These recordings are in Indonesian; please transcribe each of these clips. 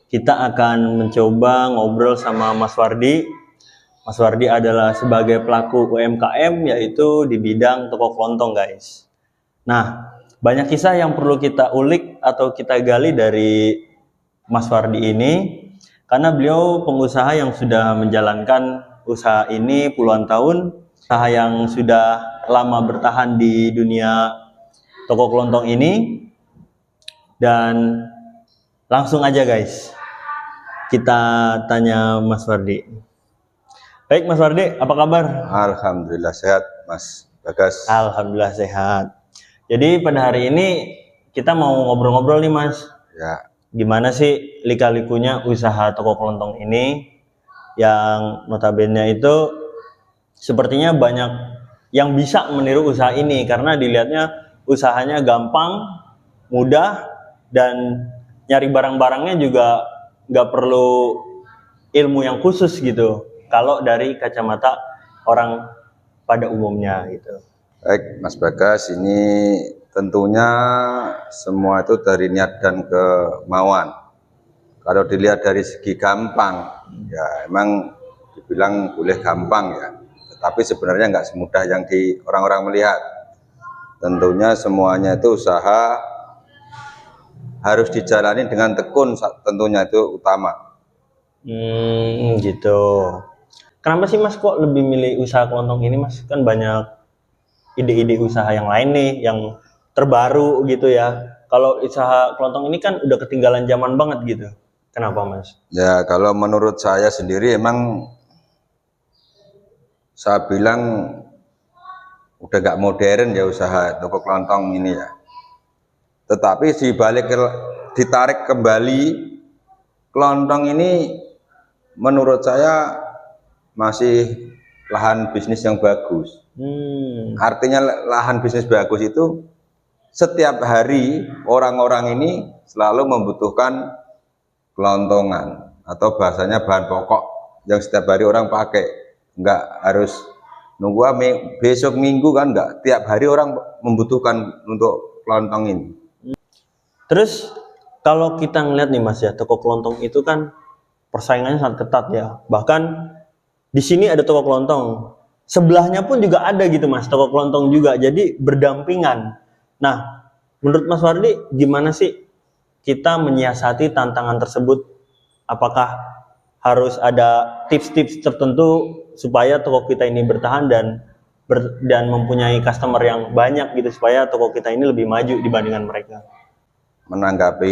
kita akan mencoba ngobrol sama Mas Wardi. Mas Wardi adalah sebagai pelaku UMKM, yaitu di bidang toko kelontong, guys. Nah, banyak kisah yang perlu kita ulik atau kita gali dari Mas Wardi ini, karena beliau pengusaha yang sudah menjalankan usaha ini puluhan tahun, usaha yang sudah lama bertahan di dunia toko kelontong ini. Dan langsung aja guys, kita tanya Mas Wardi. Baik Mas Wardi, apa kabar? Alhamdulillah sehat Mas Bagas. Alhamdulillah sehat. Jadi pada hari ini kita mau ngobrol-ngobrol nih Mas. Ya. Gimana sih lika-likunya usaha toko kelontong ini, yang notabene itu sepertinya banyak yang bisa meniru usaha ini karena dilihatnya usahanya gampang, mudah, dan nyari barang-barangnya juga nggak perlu ilmu yang khusus gitu kalau dari kacamata orang pada umumnya gitu. Baik Mas Bagas, ini tentunya semua itu dari niat dan kemauan. Kalau dilihat dari segi gampang, ya emang dibilang boleh gampang ya, tetapi sebenarnya nggak semudah yang orang-orang melihat. Tentunya semuanya itu usaha harus dijalani dengan tekun, tentunya itu utama. Gitu. Kenapa sih Mas kok lebih milih usaha kelontong ini Mas? Kan banyak ide-ide usaha yang lain nih, yang terbaru gitu ya. Kalau usaha kelontong ini kan udah ketinggalan zaman banget gitu. Kenapa Mas? Ya kalau menurut saya sendiri emang saya bilang udah gak modern ya usaha toko kelontong ini ya. Tetapi ditarik kembali, kelontong ini menurut saya masih lahan bisnis yang bagus. Artinya lahan bisnis bagus itu setiap hari orang-orang ini selalu membutuhkan kelontongan atau bahasanya bahan pokok yang setiap hari orang pakai. Enggak harus nunggu besok minggu kan, enggak, tiap hari orang membutuhkan untuk kelontong ini. Terus kalau kita ngeliat nih Mas ya, toko kelontong itu kan persaingannya sangat ketat ya. Bahkan di sini ada toko kelontong, sebelahnya pun juga ada gitu Mas, toko kelontong juga. Jadi berdampingan. Nah, menurut Mas Wardi gimana sih kita menyiasati tantangan tersebut? Apakah harus ada tips-tips tertentu supaya toko kita ini bertahan dan mempunyai customer yang banyak gitu, supaya toko kita ini lebih maju dibandingkan mereka? Menanggapi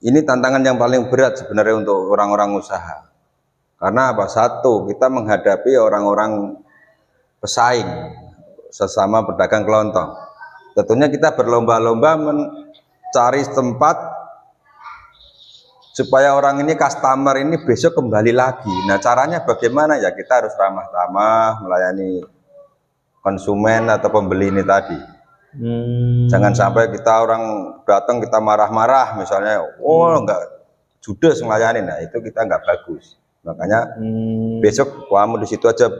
ini tantangan yang paling berat sebenarnya untuk orang-orang usaha. Karena apa? Satu, kita menghadapi orang-orang pesaing sesama pedagang kelontong. Tentunya kita berlomba-lomba mencari tempat supaya orang ini, customer ini besok kembali lagi. Nah caranya bagaimana ya? Kita harus ramah tamah melayani konsumen atau pembeli ini tadi. Jangan sampai kita orang datang kita marah-marah misalnya, enggak judes melayani. Nah itu kita enggak bagus. Makanya besok kamu di situ aja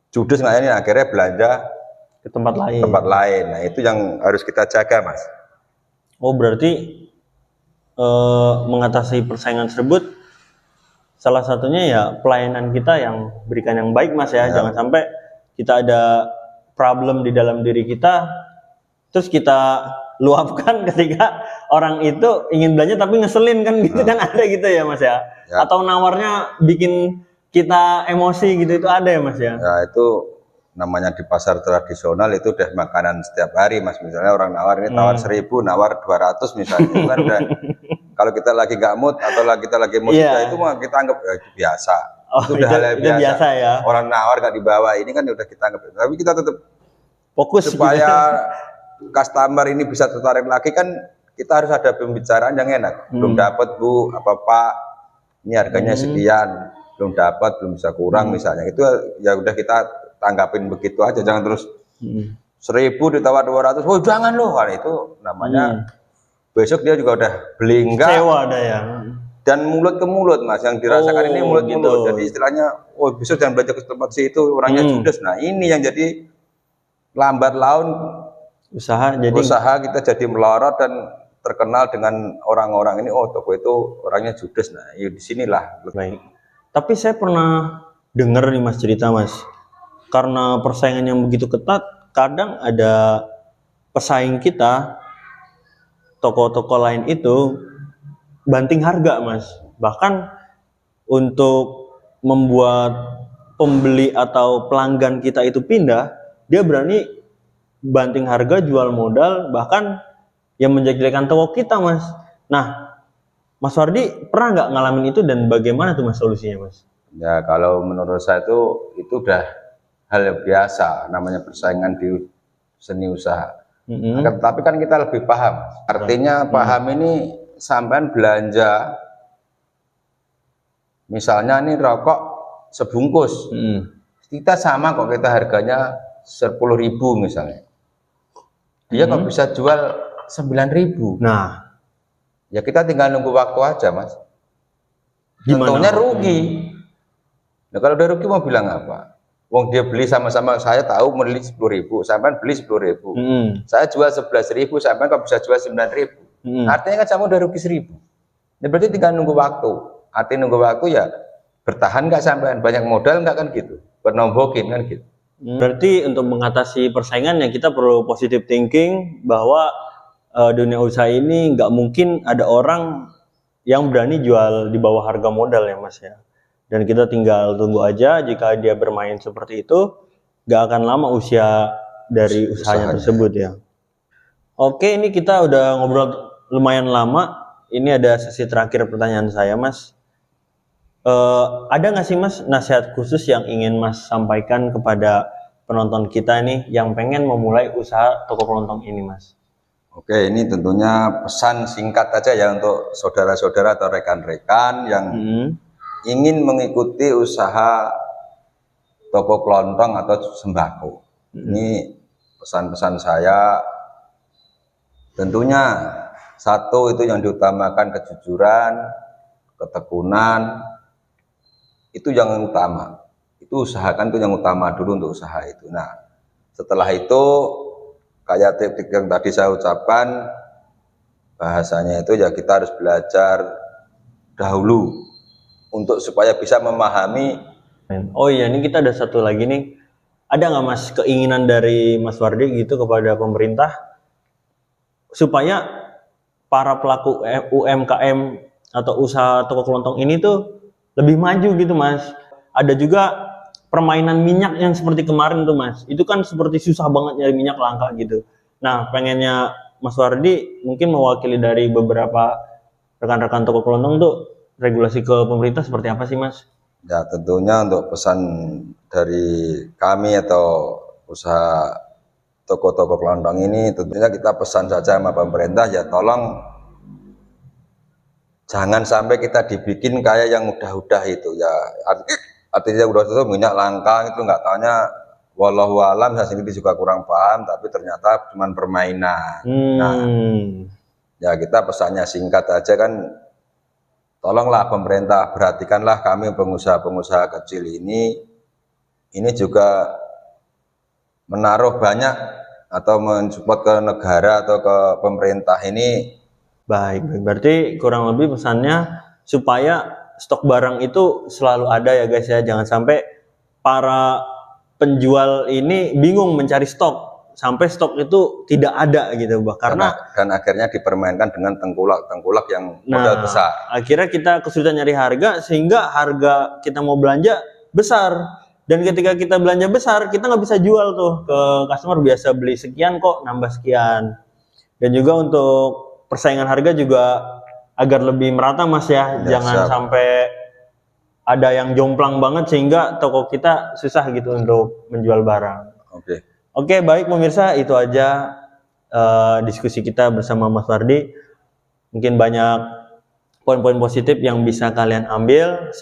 judes melayani, akhirnya belanja ke tempat lain. Nah itu yang harus kita jaga Mas. Oh berarti mengatasi persaingan tersebut salah satunya ya pelayanan kita yang berikan yang baik Mas ya. Jangan sampai kita ada problem di dalam diri kita terus kita luapkan ketika orang itu ingin belanja tapi ngeselin kan gitu. Kan ada gitu ya Mas ya. Atau nawarnya bikin kita emosi gitu, itu ada ya Mas ya. Ya itu namanya di pasar tradisional itu udah makanan setiap hari Mas. Misalnya orang nawar ini tawar 1.000, nawar 200 misalnya. Itu kan udah, kalau kita lagi gak mood atau kita lagi mood itu mah kita anggap itu biasa. Itu udah hal yang biasa ya. Orang nawar gak dibawa ini kan udah kita anggap. Tapi kita tetap fokus supaya customer ini bisa tertarik lagi kan, kita harus ada pembicaraan yang enak. Belum dapat Bu, apa Pak, ini harganya sekian, belum dapat, belum bisa kurang misalnya. Itu ya udah kita tanggapin begitu aja, jangan terus 1.000 ditawar 200, oh jangan loh, kan itu namanya besok dia juga udah beli enggak. Sewa ada ya. Dan mulut ke mulut Mas, yang dirasakan ini mulut ke mulut. Jadi istilahnya, oh besok jangan belanja ke tempat situ, orangnya judes. Nah ini yang jadi lambat laun usaha kita jadi melorot dan terkenal dengan orang-orang ini, oh toko itu orangnya judes. Nah, ya disinilah. Baik. Tapi saya pernah dengar nih Mas cerita Mas, karena persaingan yang begitu ketat, kadang ada pesaing kita, toko-toko lain itu banting harga Mas. Bahkan untuk membuat pembeli atau pelanggan kita itu pindah, dia berani banting harga, jual modal, bahkan yang menjelek-jelekan toko kita Mas. Nah, Mas Wardi pernah nggak ngalamin itu dan bagaimana tuh Mas solusinya Mas? Ya kalau menurut saya itu udah hal yang biasa, namanya persaingan di seni usaha. Tapi kan kita lebih paham. Artinya paham ini sampean belanja, misalnya ini rokok sebungkus, kita sama kok, kita harganya 10.000 misalnya. Dia kok bisa jual 9.000. Nah, ya kita tinggal nunggu waktu aja Mas. gimana? Contohnya rugi. Nah kalau udah rugi mau bilang apa? Wong dia beli sama-sama, saya tahu beli 10.000, sampean beli 10.000. Saya jual 11.000, sampean kok bisa jual 9.000. Artinya kan kamu udah rugi 1.000. Ya berarti tinggal nunggu waktu. Artinya nunggu waktu ya bertahan nggak sampean, banyak modal nggak kan gitu, bernombokin kan gitu. Berarti untuk mengatasi persaingan ya kita perlu positive thinking bahwa dunia usaha ini nggak mungkin ada orang yang berani jual di bawah harga modal ya Mas ya. Dan kita tinggal tunggu aja, jika dia bermain seperti itu, nggak akan lama usia dari usahanya tersebut ya. Oke, ini kita udah ngobrol lumayan lama. Ini ada sesi terakhir pertanyaan saya Mas. Ada nggak sih Mas nasihat khusus yang ingin Mas sampaikan kepada penonton kita nih yang pengen memulai usaha toko kelontong ini Mas? Oke, ini tentunya pesan singkat aja ya untuk saudara-saudara atau rekan-rekan yang ingin mengikuti usaha toko kelontong atau sembako. Ini pesan-pesan saya, tentunya satu itu yang diutamakan kejujuran, ketekunan, itu yang utama. Itu usahakan itu yang utama dulu untuk usaha itu. Nah, setelah itu kayak tip-tip yang tadi saya ucapkan, bahasanya itu ya kita harus belajar dahulu untuk supaya bisa memahami. Oh iya, ini kita ada satu lagi nih. Ada nggak Mas keinginan dari Mas Wardi gitu kepada pemerintah supaya para pelaku UMKM atau usaha toko kelontong ini tuh lebih maju gitu Mas? Ada juga permainan minyak yang seperti kemarin tuh Mas. Itu kan seperti susah banget nyari minyak langka gitu. Nah, pengennya Mas Wardi mungkin mewakili dari beberapa rekan-rekan toko kelontong tuh regulasi ke pemerintah seperti apa sih Mas? Ya tentunya untuk pesan dari kami atau usaha toko-toko kelontong ini, tentunya kita pesan saja sama pemerintah ya, tolong jangan sampai kita dibikin kayak yang udah-udah itu ya. Artinya udah itu minyak langka itu nggak taunya, wallahu alam, saya sendiri juga kurang paham, tapi ternyata cuma permainan. Nah, ya kita pesannya singkat aja kan, tolonglah pemerintah perhatikanlah kami pengusaha-pengusaha kecil ini juga menaruh banyak atau mensupport ke negara atau ke pemerintah ini. Baik, berarti kurang lebih pesannya supaya stok barang itu selalu ada ya guys ya, jangan sampai para penjual ini bingung mencari stok sampai stok itu tidak ada gitu, karena dan akhirnya dipermainkan dengan tengkulak yang modal besar. Akhirnya kita kesulitan nyari harga sehingga harga kita mau belanja besar, dan ketika kita belanja besar kita nggak bisa jual tuh ke customer, biasa beli sekian kok nambah sekian. Dan juga untuk persaingan harga juga agar lebih merata Mas ya, jangan sampai ada yang jomplang banget sehingga toko kita susah gitu untuk menjual barang. Oke, baik pemirsa, itu aja diskusi kita bersama Mas Wardi. Mungkin banyak poin-poin positif yang bisa kalian ambil.